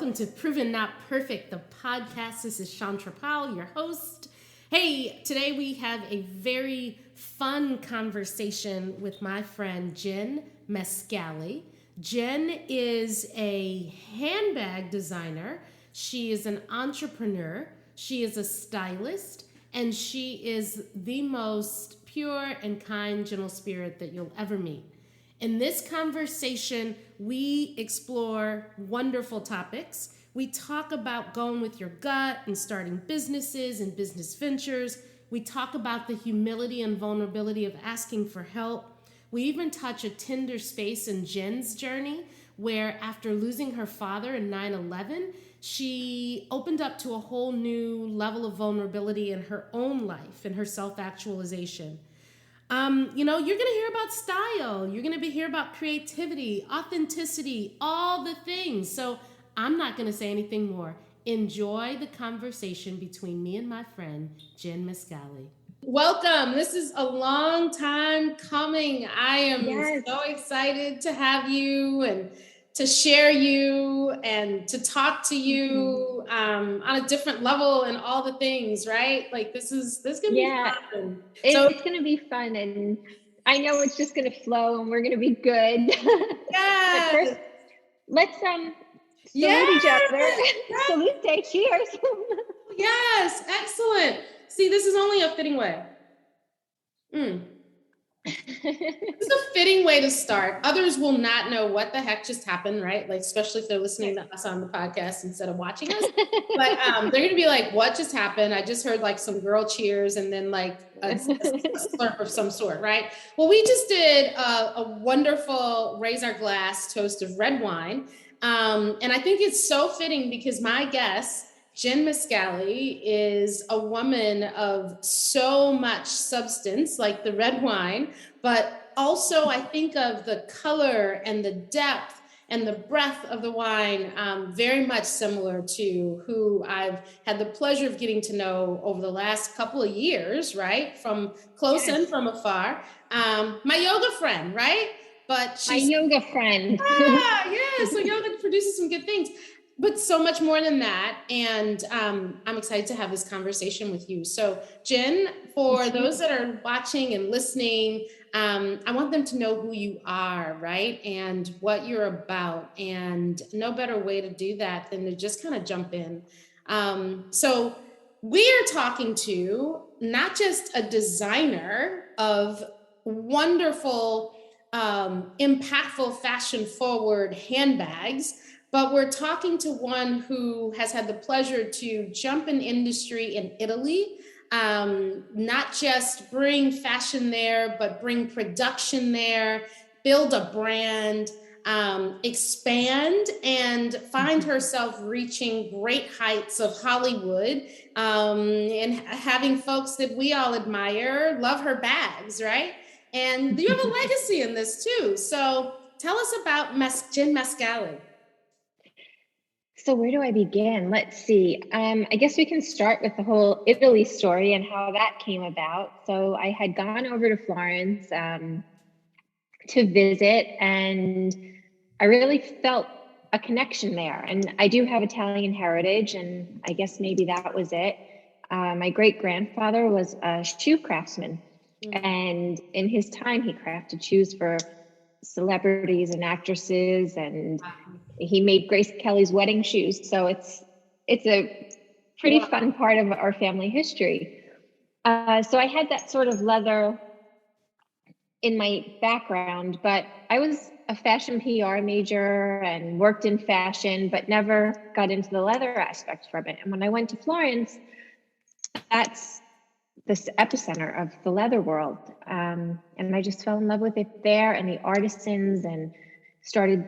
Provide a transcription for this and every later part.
welcome to Proven Not Perfect, the podcast. This is Chantra Powell, your host. Hey, today we have a very fun conversation with my friend Jen Mascali. Jen is a handbag designer. She is an entrepreneur. She is a stylist, and she is the most pure and kind, gentle spirit that you'll ever meet. In this conversation, we explore wonderful topics. We talk about going with your gut and starting businesses and business ventures. We talk about the humility and vulnerability of asking for help. We even touch a tender space in Jen's journey, where after losing her father in 9/11, she opened up to a whole new level of vulnerability in her own life and her self-actualization. You're going to hear about style. You're going to hear about creativity, authenticity, all the things. So I'm not going to say anything more. Enjoy the conversation between me and my friend, Jen Mascali. Welcome. This is a long time coming. I am so excited to have you and to share you and to talk to you on a different level and all the things, right? Like this gonna be fun. It's gonna be fun, and I know it's just gonna flow, and we're gonna be good. Yeah. But first, let's salute each other. Salute day. Cheers. Yes, excellent. See, this is only a fitting way. It's a fitting way to start. Others will not know what the heck just happened, right? Like, especially if they're listening to us on the podcast instead of watching us. But they're going to be like, what just happened? I just heard like some girl cheers and then like a slurp of some sort, right? Well, we just did a wonderful raise our glass toast of red wine. And I think it's so fitting because my guest, Jen Mascali, is a woman of so much substance, like the red wine, but also I think of the color and the depth and the breadth of the wine, very much similar to who I've had the pleasure of getting to know over the last couple of years, right? From close and from afar. My yoga friend, right? But she's my yoga friend. So yoga produces some good things. But so much more than that. And I'm excited to have this conversation with you. So Jen, for those that are watching and listening, I want them to know who you are, right? And what you're about. And no better way to do that than to just kind of jump in. So we are talking to not just a designer of wonderful, impactful, fashion-forward handbags, but we're talking to one who has had the pleasure to jump an industry in Italy, not just bring fashion there, but bring production there, build a brand, expand, and find herself reaching great heights of Hollywood, and having folks that we all admire love her bags, right? And you have a legacy in this too. So tell us about Jen Mascali. So where do I begin? Let's see. I guess we can start with the whole Italy story and how that came about. So I had gone over to Florence to visit, and I really felt a connection there. And I do have Italian heritage, and I guess maybe that was it. My great-grandfather was a shoe craftsman, and in his time, he crafted shoes for celebrities and actresses, and he made Grace Kelly's wedding shoes. So it's a pretty fun part of our family history. So I had that sort of leather in my background, but I was a fashion PR major and worked in fashion, but never got into the leather aspect from it. And when I went to Florence, that's this epicenter of the leather world. And I just fell in love with it there and the artisans, and started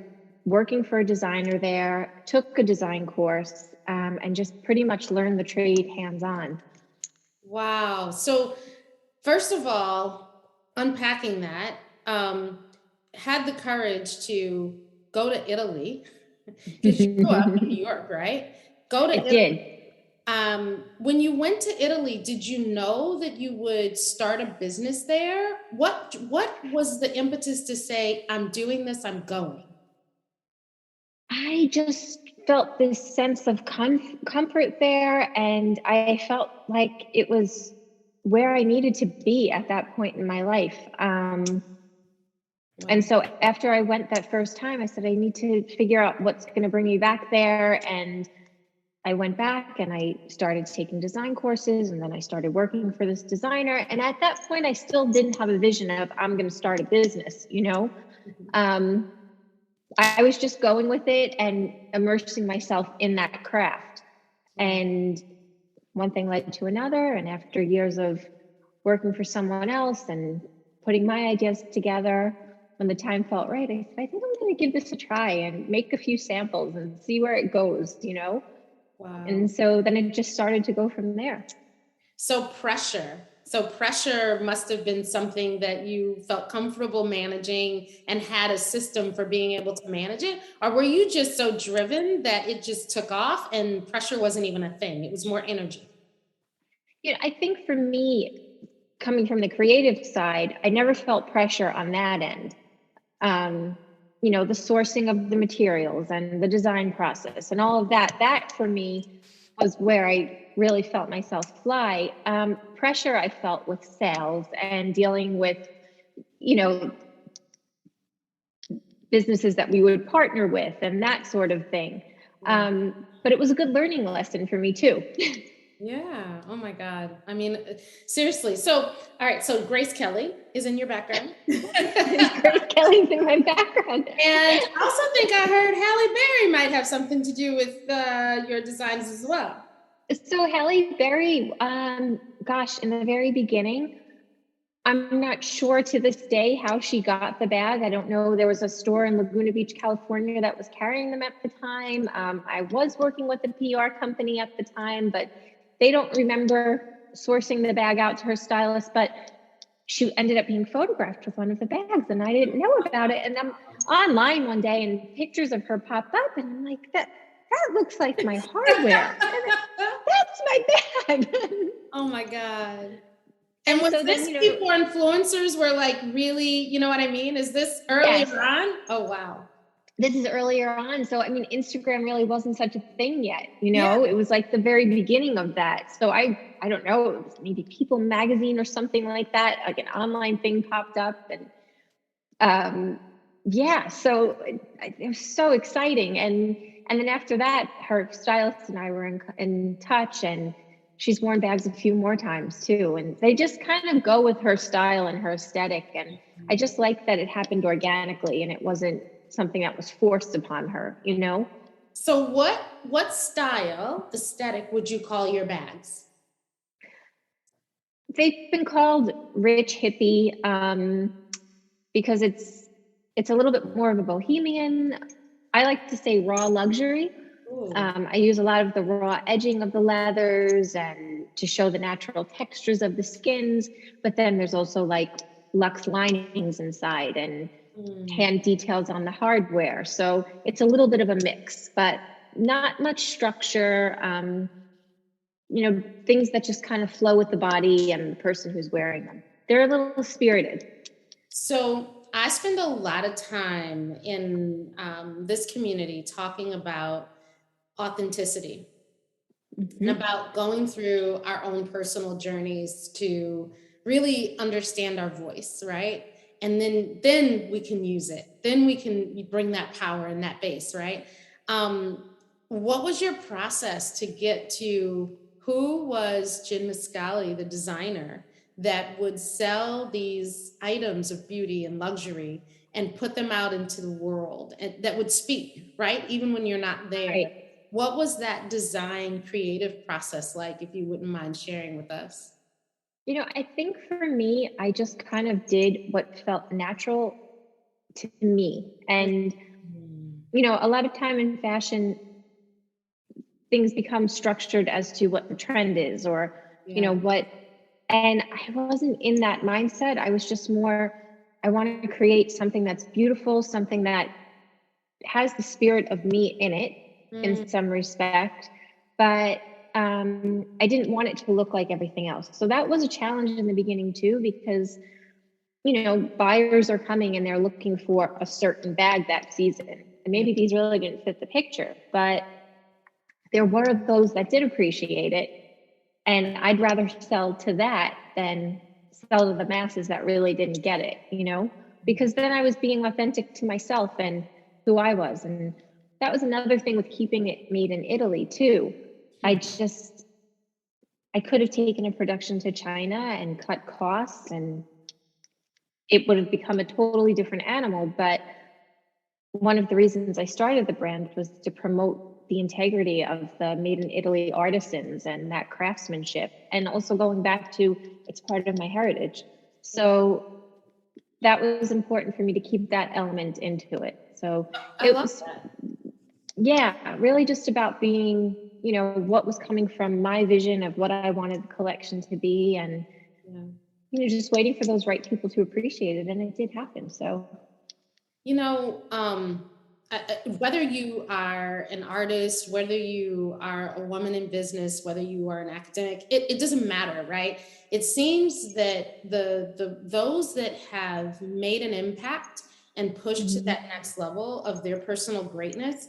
working for a designer there, took a design course, and just pretty much learned the trade hands-on. Wow. So first of all, unpacking that, had the courage to go to Italy, because you grew up in New York, right? Go to Italy. Did. When you went to Italy, did you know that you would start a business there? What was the impetus to say, I'm doing this, I'm going? I just felt this sense of comfort there. And I felt like it was where I needed to be at that point in my life. And so after I went that first time, I said, I need to figure out what's going to bring me back there. And I went back and I started taking design courses, and then I started working for this designer. And at that point, I still didn't have a vision of I'm going to start a business, you know? I was just going with it and immersing myself in that craft. And one thing led to another. And after years of working for someone else and putting my ideas together, when the time felt right, I said, I think I'm going to give this a try and make a few samples and see where it goes, you know? Wow. And so then it just started to go from there. So pressure must have been something that you felt comfortable managing and had a system for being able to manage it? Or were you just so driven that it just took off and pressure wasn't even a thing? It was more energy. Yeah, I think for me, coming from the creative side, I never felt pressure on that end. You know, the sourcing of the materials and the design process and all of that for me was where I really felt myself fly. Pressure I felt with sales and dealing with, you know, businesses that we would partner with and that sort of thing. But it was a good learning lesson for me too. Yeah. Oh my God. I mean, seriously. So, all right. So Grace Kelly is in your background. Grace Kelly's in my background. And I also think I heard Halle Berry might have something to do with your designs as well. So Halle Berry, gosh, in the very beginning, I'm not sure to this day how she got the bag. I don't know. There was a store in Laguna Beach, California that was carrying them at the time. I was working with a PR company at the time, but they don't remember sourcing the bag out to her stylist, but she ended up being photographed with one of the bags and I didn't know about it. And I'm online one day and pictures of her pop up and I'm like, that looks like my hardware. That's my bag. Oh my God. And was so this then, people influencers were like really, you know what I mean? Is this earlier on? Oh, wow. This is earlier on. So, I mean, Instagram really wasn't such a thing yet, you know, It was like the very beginning of that. So I don't know, it was maybe People magazine or something like that, like an online thing popped up and so it was so exciting. And then after that, her stylist and I were in touch and she's worn bags a few more times too. And they just kind of go with her style and her aesthetic. And I just like that it happened organically and it wasn't something that was forced upon her, you know? So what style aesthetic would you call your bags? They've been called rich hippie because it's a little bit more of a bohemian. I like to say raw luxury. I use a lot of the raw edging of the leathers and to show the natural textures of the skins, but then there's also like luxe linings inside and hand details on the hardware. So it's a little bit of a mix, but not much structure. You know, things that just kind of flow with the body and the person who's wearing them. They're a little spirited. So I spend a lot of time in this community talking about authenticity and about going through our own personal journeys to really understand our voice, right? And then we can use it. Then we can bring that power and that bass, right? What was your process to get to who was Jen Mascali, the designer, that would sell these items of beauty and luxury and put them out into the world and that would speak, right? Even when you're not there. Right. What was that design creative process like, if you wouldn't mind sharing with us? You know, I think for me, I just kind of did what felt natural to me. And, you know, a lot of time in fashion, things become structured as to what the trend is or, you know, and I wasn't in that mindset. I was just more, I wanted to create something that's beautiful, something that has the spirit of me in it in some respect, but I didn't want it to look like everything else. So that was a challenge in the beginning too, because, you know, buyers are coming and they're looking for a certain bag that season. And maybe these really didn't fit the picture, but there were those that did appreciate it. And I'd rather sell to that than sell to the masses that really didn't get it, because then I was being authentic to myself and who I was. And that was another thing with keeping it made in Italy too. I could have taken a production to China and cut costs, and it would have become a totally different animal. But one of the reasons I started the brand was to promote the integrity of the made in Italy artisans and that craftsmanship, and also going back to, it's part of my heritage. So that was important for me to keep that element into it. So I love that. Yeah, really just about being, what was coming from my vision of what I wanted the collection to be, and just waiting for those right people to appreciate it, and it did happen. So whether you are an artist, whether you are a woman in business, whether you are an academic, it doesn't matter, right? It seems that those that have made an impact and pushed to that next level of their personal greatness,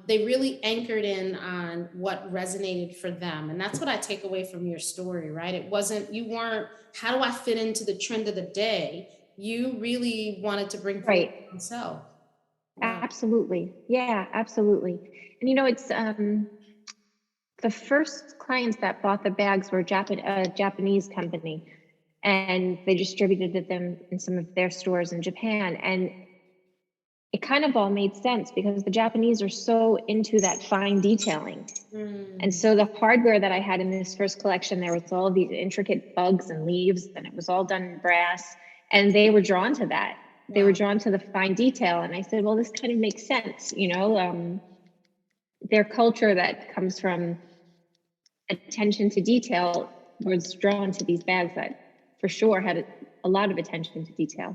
they really anchored in on what resonated for them. And that's what I take away from your story, right? You weren't, how do I fit into the trend of the day? You really wanted to bring forth yourself. Wow. Absolutely. Yeah, absolutely. And it's the first clients that bought the bags were a Japanese company, and they distributed them in some of their stores in Japan. And it kind of all made sense because the Japanese are so into that fine detailing. And so the hardware that I had in this first collection, there was all these intricate bugs and leaves, and it was all done in brass, and they were drawn to that. They were drawn to the fine detail. And I said, well, this kind of makes sense. Their culture that comes from attention to detail was drawn to these bags that for sure had a lot of attention to detail.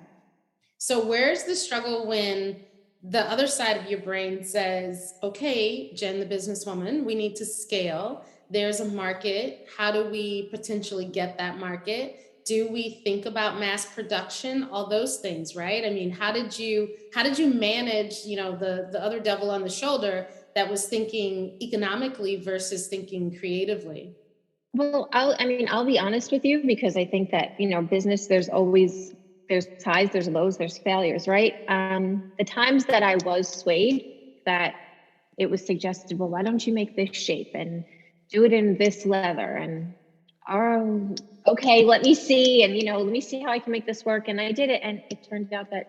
So where's the struggle when the other side of your brain says, okay, Jen, the businesswoman, we need to scale. There's a market. How do we potentially get that market? Do we think about mass production? All those things, right? I mean, how did you manage, the other devil on the shoulder that was thinking economically versus thinking creatively? Well, I'll be honest with you, because I think that, business, there's highs, there's lows, there's failures, right? The times that I was swayed, that it was suggested, well, why don't you make this shape and do it in this leather? And, okay, let me see. And, let me see how I can make this work. And I did it. And it turned out that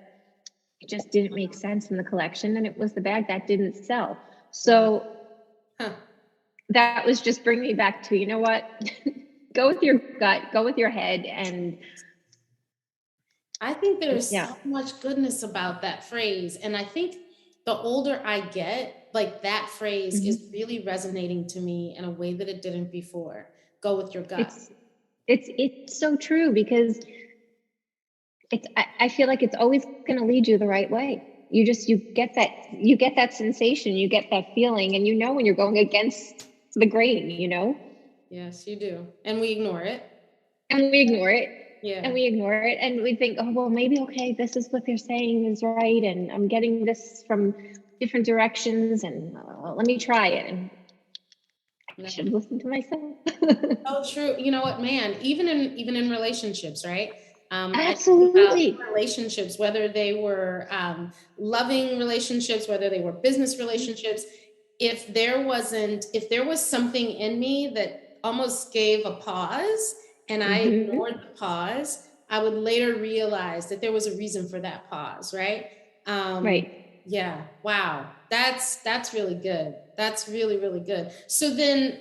it just didn't make sense in the collection. And it was the bag that didn't sell. So that was just bringing me back to, what, go with your gut, go with your head. And I think there's so much goodness about that phrase. And I think the older I get, like, that phrase is really resonating to me in a way that it didn't before. Go with your gut. It's so true, because I feel like it's always going to lead you the right way. You get that sensation, you get that feeling, and when you're going against the grain, Yes, you do. And we ignore it. Yeah. And we ignore it, and we think, oh, well, maybe, okay, this is what they're saying is right, and I'm getting this from different directions, and let me try it. And I should listen to myself. Oh, true. You know what, man, even in relationships, right? Absolutely. Relationships, whether they were loving relationships, whether they were business relationships, if there was something in me that almost gave a pause, and I ignored the pause, I would later realize that there was a reason for that pause, right? Right. Yeah. Wow. That's really good. That's really, really good. So then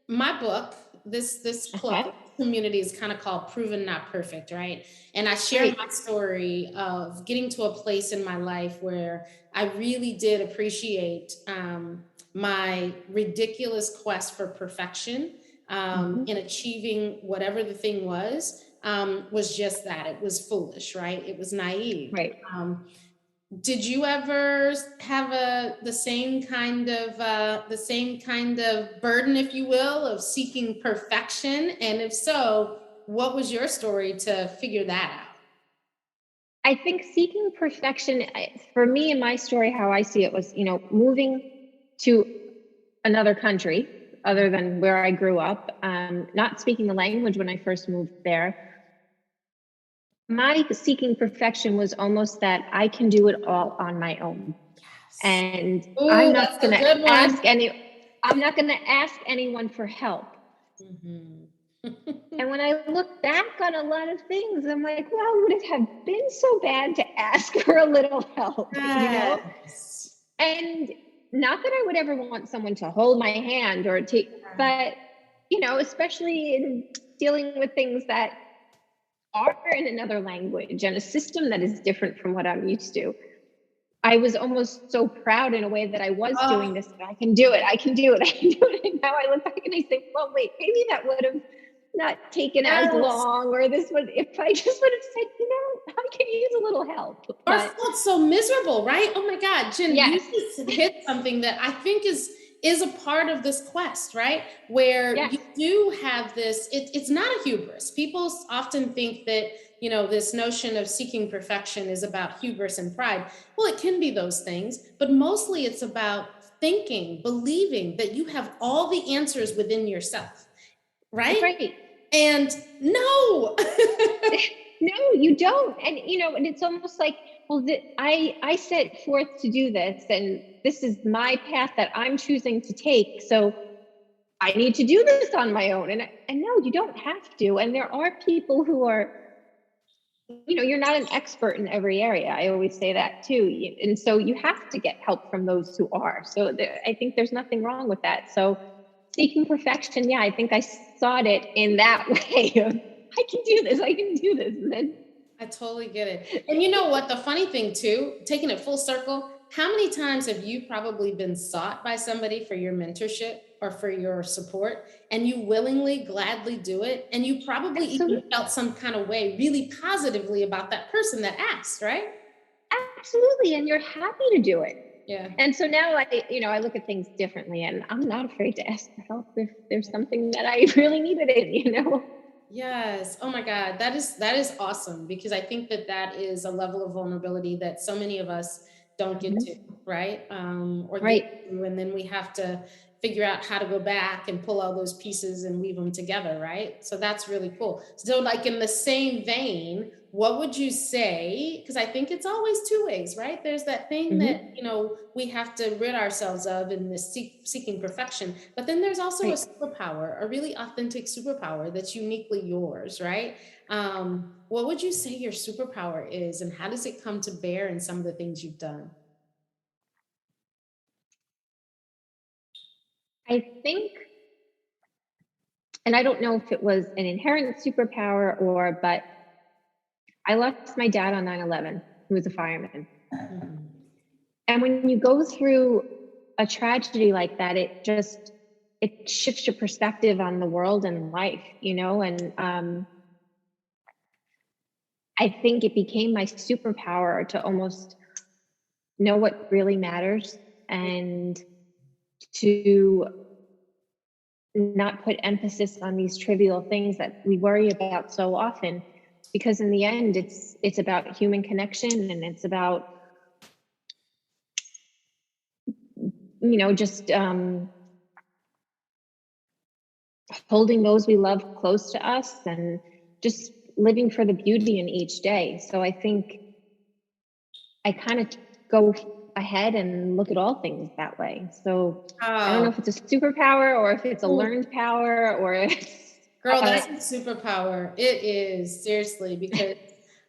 my book, this club community is kind of called Proven Not Perfect, right? And I share my story of getting to a place in my life where I really did appreciate my ridiculous quest for perfection in achieving whatever the thing was just that. It was foolish, right? It was naive. Right. Did you ever have the same kind of burden, if you will, of seeking perfection? And if so, what was your story to figure that out? I think seeking perfection, for me in my story, how I see it was, moving to another country other than where I grew up, not speaking the language when I first moved there. My seeking perfection was almost that I can do it all on my own. Yes. And Oh, that's a good one. I'm not going to ask anyone for help. Mhm. And when I look back on a lot of things, I'm like, well, would it have been so bad to ask for a little help, you know? Yes. And not that I would ever want someone to hold my hand or take, but, especially in dealing with things that are in another language and a system that is different from what I'm used to. I was almost so proud in a way that I was Oh, doing this, that I can do it, I can do it, I can do it. And now I look back and I think, well, wait, maybe that would have not taken as yes. long, or this would, if I just would have said, I can use a little help. Or But felt so miserable, right? Oh my God, Jen, you yes, just hit something that I think is a part of this quest, right? Where yes, you do have this, it's not a hubris. People often think that, this notion of seeking perfection is about hubris and pride. Well, it can be those things, but mostly it's about thinking, believing that you have all the answers within yourself, right? right. And no. No, you don't. And it's almost like, well, I set forth to do this, and this is my path that I'm choosing to take. So I need to do this on my own. And no, you don't have to. And there are people who are, you're not an expert in every area. I always say that too. And so you have to get help from those who are. So I think there's nothing wrong with that. So seeking perfection, yeah, I think I sought it in that way of, I can do this, I can do this. And then I totally get it. And you know what? The funny thing too, taking it full circle, how many times have you probably been sought by somebody for your mentorship or for your support, and you willingly, gladly do it? And you probably even absolutely, felt some kind of way really positively about that person that asked, right? absolutely. And you're happy to do it. Yeah. And so now I look at things differently, and I'm not afraid to ask for help if there's something that I really needed in. Yes. Oh my God. That is awesome, because I think that is a level of vulnerability that so many of us don't get to, Mhm. right? Or get Right. to, and then we have to figure out how to go back and pull all those pieces and weave them together, right? So that's really cool. So, like in the same vein, what would you say? Because I think it's always two ways, right? There's that thing that Hmm. we have to rid ourselves of in this seeking perfection, but then there's also a Right. superpower, a really authentic superpower that's uniquely yours, right? What would you say your superpower is, and how does it come to bear in some of the things you've done? I think, and I don't know if it was an inherent superpower but I lost my dad on 9/11, who was a fireman. Mhm. And when you go through a tragedy like that, it shifts your perspective on the world and life. And I think it became my superpower to almost know what really matters, and to not put emphasis on these trivial things that we worry about so often, because in the end it's about human connection, and it's about just holding those we love close to us, and just living for the beauty in each day. So I think I kind of go ahead and look at all things that way. So I don't know Oh, if it's a superpower or if it's a ooh, learned power, or girl, uh, that's a superpower. It is, seriously, because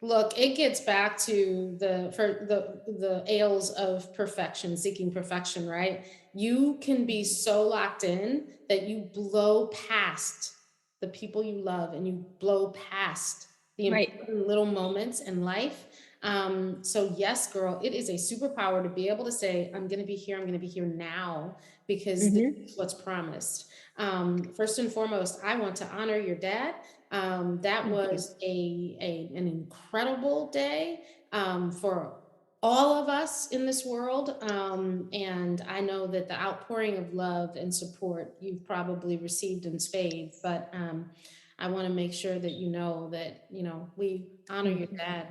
look, it gets back to the ails of perfection, seeking perfection, right? You can be so locked in that you blow past the people you love, and you blow past the right. important little moments in life. So yes, girl, it is a superpower to be able to say, I'm going to be here. I'm going to be here now, because this Hmm. is what's promised. First and foremost, I want to honor your dad. That Thank you. was an incredible day, for all of us in this world. And I know that the outpouring of love and support you've probably received in spades, but I want to make sure that that, we honor your Thank you. dad.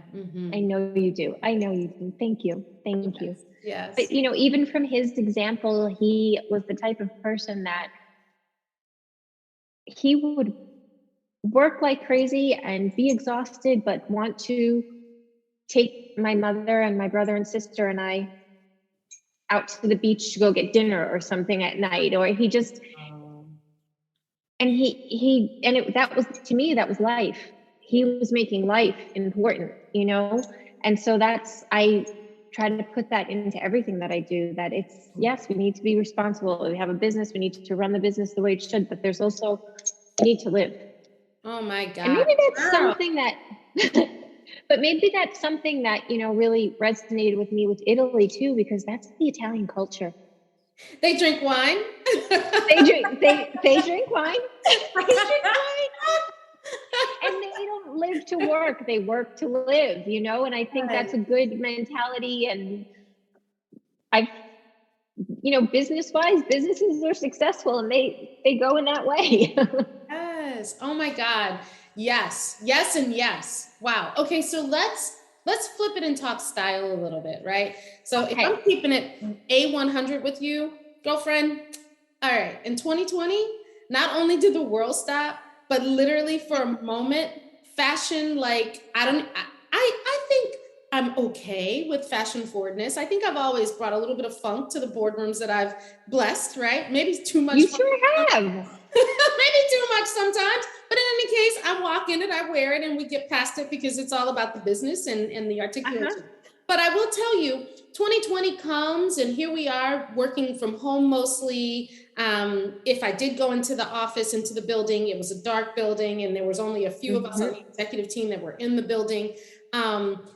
I know you do. I know you do. Thank you. Thank you. Yes. Yes. But, even from his example, he was the type of person that he would work like crazy and be exhausted, but want to take my mother and my brother and sister and I out to the beach to go get dinner or something at night. Or he just, Um, and that was, to me, that was life. He was making life important, And so I try to put that into everything that I do, that it's, yes, we need to be responsible. We have a business. We need to run the business the way it should, but there's also, we need to live. oh my And God. maybe that's Girl. something that, but maybe that's something that, really resonated with me with Italy too, because that's the Italian culture. They drink wine. They drink wine. They drink wine. And they don't live to work. They work to live, and I think that's a good mentality. And I've, business wise, businesses are successful and they go in that way. Yes. Oh my God. Yes. Yes. And yes. Wow. Okay. So let's flip it and talk style a little bit, right? So if I'm keeping it A100 with you, girlfriend, all right, in 2020, not only did the world stop, but literally for a moment, fashion, like, I think I'm okay with fashion forwardness. I think I've always brought a little bit of funk to the boardrooms that I've blessed, right? Maybe too much. You sure have. Maybe too much sometimes, but in any case, I walk in it, I wear it, and we get past it because it's all about the business and the articulation. But I will tell you, 2020 comes and here we are working from home mostly. If I did go into the office, into the building, it was a dark building and there was only a few of us on the executive team that were in the building.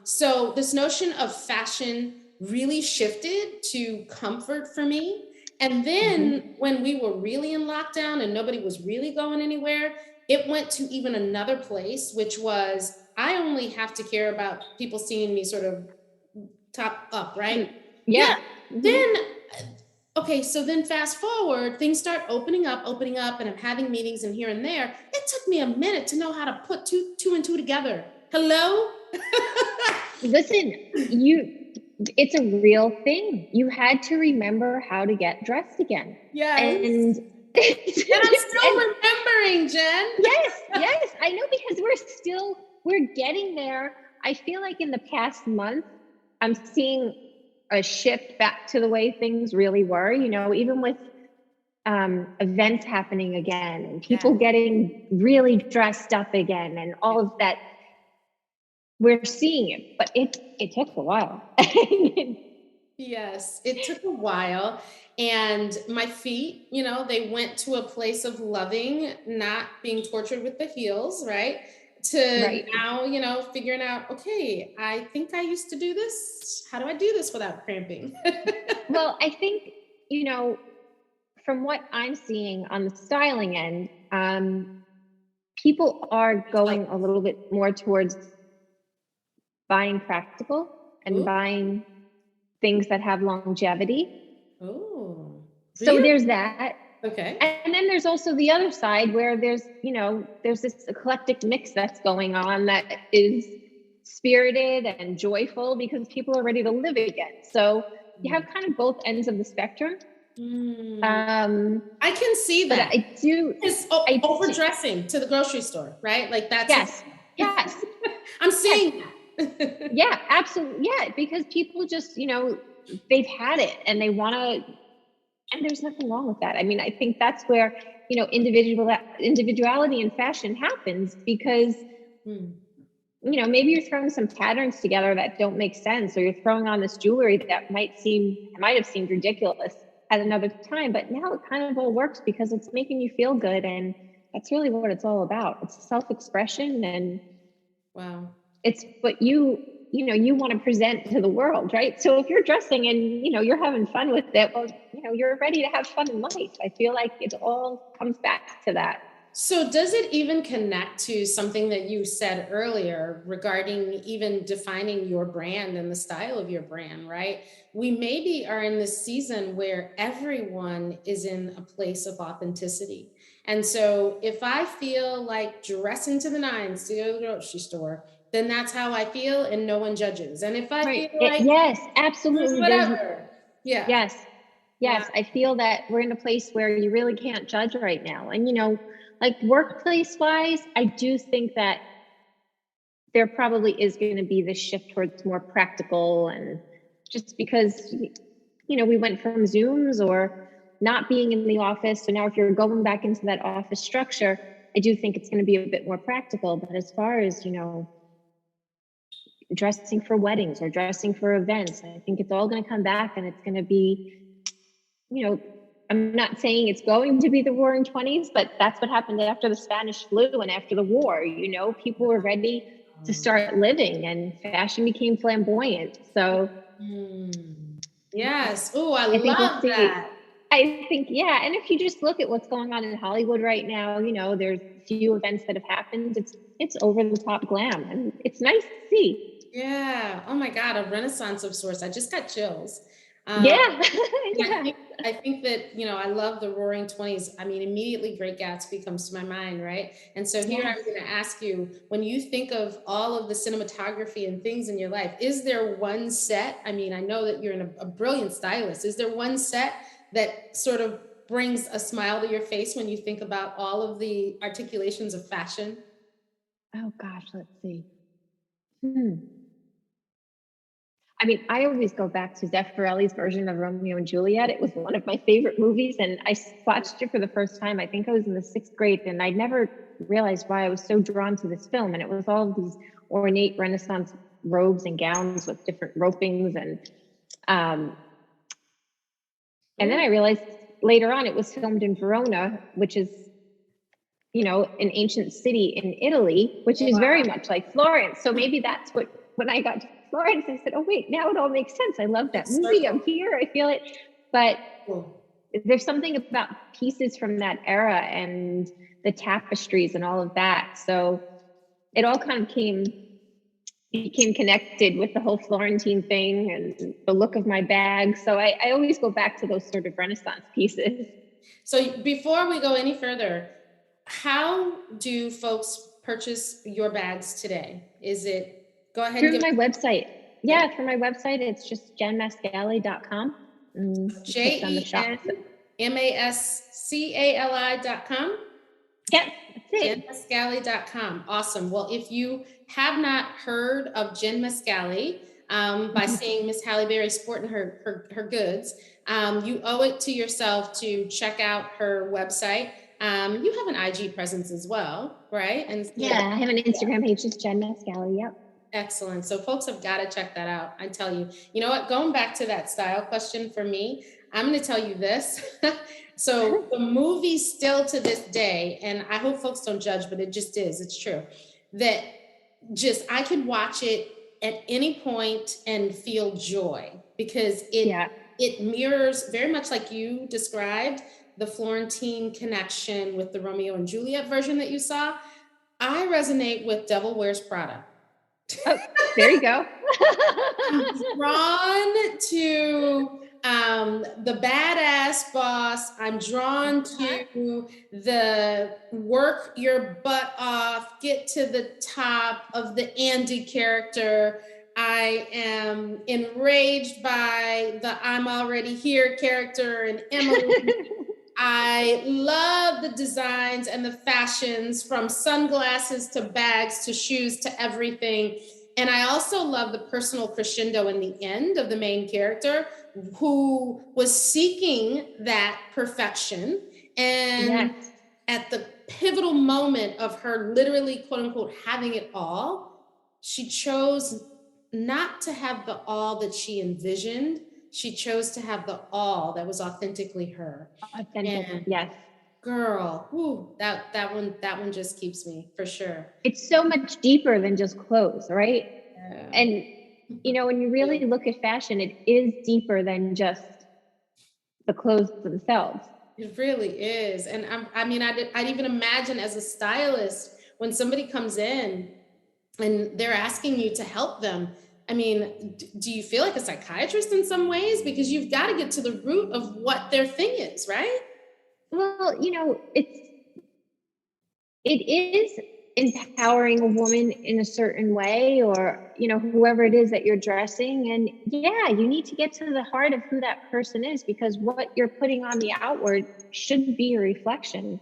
So this notion of fashion really shifted to comfort for me. And then when we were really in lockdown and nobody was really going anywhere, it went to even another place, which was I only have to care about people seeing me sort of top up, right? Yeah. Then, okay, so then fast forward, things start opening up, and I'm having meetings and here and there. It took me a minute to know how to put two and two together. Hello? Listen, it's a real thing. You had to remember how to get dressed again. Yes. And I'm still remembering, Jen. Yes, I know, because we're getting there. I feel like in the past month, I'm seeing a shift back to the way things really were, even with events happening again and people getting really dressed up again and all of that. We're seeing it, but it took a while. Yes, it took a while. And my feet, they went to a place of loving, not being tortured with the heels, right? To now, figuring out, okay, I think I used to do this. How do I do this without cramping? Well, I think, from what I'm seeing on the styling end, people are going a little bit more towards buying practical and buying things that have longevity. Oh, so there's that. Okay. And then there's also the other side where there's this eclectic mix that's going on that is spirited and joyful because people are ready to live again. So you have kind of both ends of the spectrum. I can see that. But I do. It's overdressing to the grocery store, right? Like that's. Yes. I'm seeing that. Yeah, absolutely. Yeah, because people just, they've had it and they want to, and there's nothing wrong with that. I mean, I think that's where, individuality in fashion happens because, maybe you're throwing some patterns together that don't make sense, or you're throwing on this jewelry that might have seemed ridiculous at another time, but now it kind of all works because it's making you feel good. And that's really what it's all about. It's self-expression, and wow, it's what you want to present to the world, right? So if you're dressing and you're having fun with it, well, you're ready to have fun in life. I feel like it all comes back to that. So does it even connect to something that you said earlier regarding even defining your brand and the style of your brand, right? We maybe are in this season where everyone is in a place of authenticity. And so if I feel like dressing to the nines to go to the grocery store, then that's how I feel and no one judges. And if I Right. feel like Yes, absolutely. whatever, yeah. Yes. Wow. Yes. I feel that we're in a place where you really can't judge right now. And, like workplace wise, I do think that there probably is going to be this shift towards more practical, and just because, we went from Zooms or not being in the office. So now if you're going back into that office structure, I do think it's going to be a bit more practical. But as far as, dressing for weddings or dressing for events, I think it's all going to come back, and it's going to be, I'm not saying it's going to be the roaring 20s, but that's what happened after the Spanish flu and after the war. People were ready to start living, and fashion became flamboyant. So Yes. Oh, I I think we'll love see. that. I think, yeah. And if you just look at what's going on in Hollywood right now, there's few events that have happened. It's over the top glam, and it's nice to see. Yeah. Oh my God, a renaissance of sorts. I just got chills. Um, Yeah. and Yeah. I think that, I love the roaring 20s. I mean, immediately Great Gatsby comes to my mind, right? And so here Yes. I'm going to ask you, when you think of all of the cinematography and things in your life, is there one set? I mean, I know that you're a brilliant stylist. Is there one set that sort of brings a smile to your face when you think about all of the articulations of fashion? Oh gosh, let's see. Hmm. I mean, I always go back to Zeffirelli's version of Romeo and Juliet. It was one of my favorite movies, and I watched it for the first time. I think I was in the 6th grade, and I never realized why I was so drawn to this film. And it was all of these ornate Renaissance robes and gowns with different ropings, um, and then I realized later on it was filmed in Verona, which is, an ancient city in Italy, which is very much like Florence. So maybe that's what, when I got to Florence, I said, oh, wait, now it all makes sense. I love that movie. I'm here. I feel it. But there's something about pieces from that era and the tapestries and all of that. So it all kind of became connected with the whole Florentine thing and the look of my bag. So I always go back to those sort of Renaissance pieces. So before we go any further, how do folks purchase your bags today? Is it, go ahead and Through give my it. website. Yeah, through my website. It's just jenmascali.com. You click on the shop. JenMascali.com? Yep, that's it. JenMascali.com. Awesome. Well, if you have not heard of Jen Mascali, by seeing Miss Halle Berry sporting her goods, you owe it to yourself to check out her website. You have an IG presence as well, right? And yeah, I have an Instagram page, just Jen Mascali. Yep. excellent. So folks have got to check that out. I tell you, you know what, going back to that style question for me, I'm going to tell you this. So the movie still to this day, and I hope folks don't judge, but it just is, it's true, that just, I could watch it at any point and feel joy because it mirrors very much like you described the Florentine connection with the Romeo and Juliet version that you saw. I resonate with Devil Wears Prada. Oh, there you go. I'm drawn to the badass boss. I'm drawn to the work your butt off, get to the top of the Andy character. I am enraged by the I'm already here character and Emily. I love the designs and the fashions, from sunglasses to bags to shoes to everything. And I also love the personal crescendo in the end of the main character, who was seeking that perfection. And at the pivotal moment of her literally, quote unquote, having it all, she chose not to have the all that she envisioned. She chose to have the all that was authentically her. Authentic, And yes. girl, whoo, that one just keeps me for sure. It's so much deeper than just clothes, right? Yeah. And when you really look at fashion, it is deeper than just the clothes themselves. It really is. And I'd even imagine as a stylist, when somebody comes in and they're asking you to help them, I mean, do you feel like a psychiatrist in some ways? Because you've got to get to the root of what their thing is, right? Well, it's it is empowering a woman in a certain way, or, you know, whoever it is that you're dressing. And yeah, you need to get to the heart of who that person is, because what you're putting on the outward should be a reflection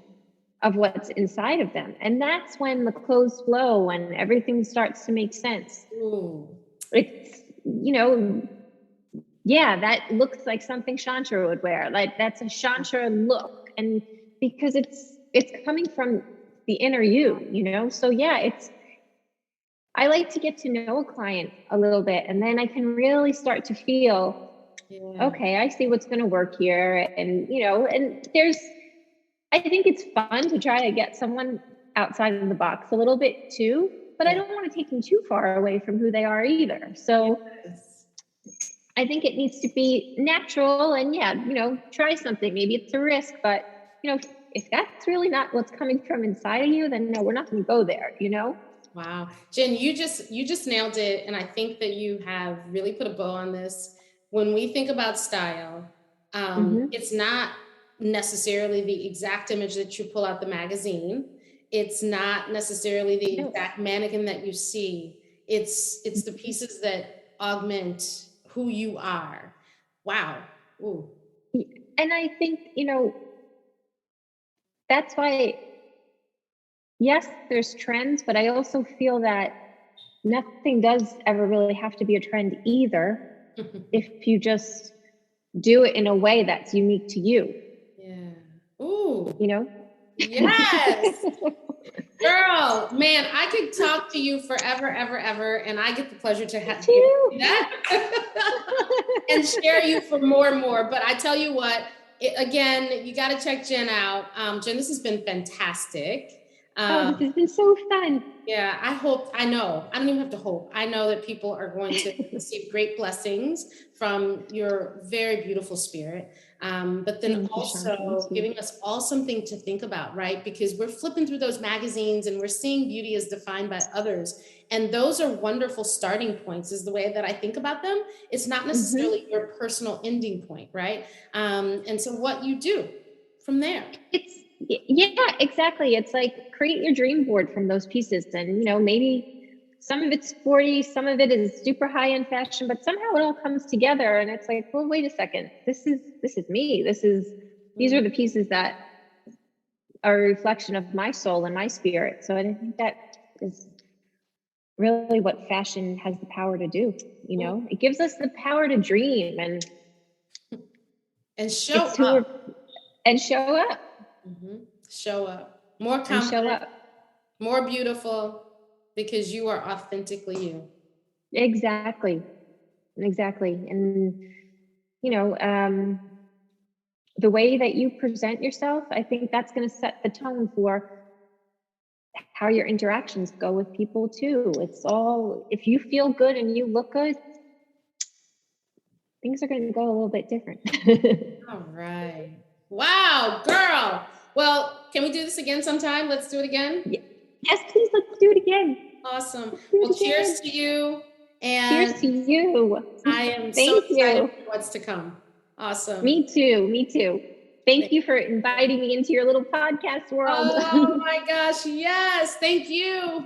of what's inside of them. And that's when the clothes flow and everything starts to make sense. Ooh. It's, you know, yeah, that looks like something Chantra would wear. Like, that's a Chantra look. And because it's coming from the inner you know? So yeah, I like to get to know a client a little bit, and then I can really start to feel, okay, I see what's going to work here. And, you know, and I think it's fun to try to get someone outside of the box a little bit too, but I don't want to take them too far away from who they are either. So I think it needs to be natural, and yeah, you know, try something. Maybe it's a risk, but, you know, if that's really not what's coming from inside of you, then no, we're not going to go there, you know? Wow. Jen, you just nailed it. And I think that you have really put a bow on this. When we think about style, it's not necessarily the exact image that you pull out the magazine. It's not necessarily the exact mannequin that you see. It's the pieces that augment who you are. Wow. Ooh. And I think, you know, that's why, yes, there's trends, but I also feel that nothing does ever really have to be a trend either, if you just do it in a way that's unique to you. Yeah. Ooh. You know? Yes. Girl, man, I could talk to you forever, ever, ever, and I get the pleasure to have you that and share you for more and more. But I tell you what, again, you got to check Jen out. Jen, this has been fantastic. This has been so fun. Yeah, I don't even have to hope. I know that people are going to receive great blessings from your very beautiful spirit. But then also giving us all something to think about, right? Because we're flipping through those magazines and we're seeing beauty as defined by others. And those are wonderful starting points, is the way that I think about them. It's not necessarily your personal ending point, right? And so what you do from there. Yeah, exactly. It's like, create your dream board from those pieces. And, you know, maybe some of it's sporty, some of it is super high end fashion, but somehow it all comes together. And it's like, well, wait a second. This is me. These are the pieces that are a reflection of my soul and my spirit. So I think that is really what fashion has the power to do. You know, it gives us the power to dream and show up. And show up. Show up. More confident, more beautiful, because you are authentically you. Exactly. And, you know, the way that you present yourself, I think that's going to set the tone for how your interactions go with people too. It's all, if you feel good and you look good, things are going to go a little bit different. All right. Wow, girl. Well, can we do this again sometime? Let's do it again. Yes, please. Let's do it again. Awesome. Well, cheers to you. And cheers to you. I am so excited for what's to come. Awesome. Me too. Thank you for inviting me into your little podcast world. Oh my gosh. Yes. Thank you.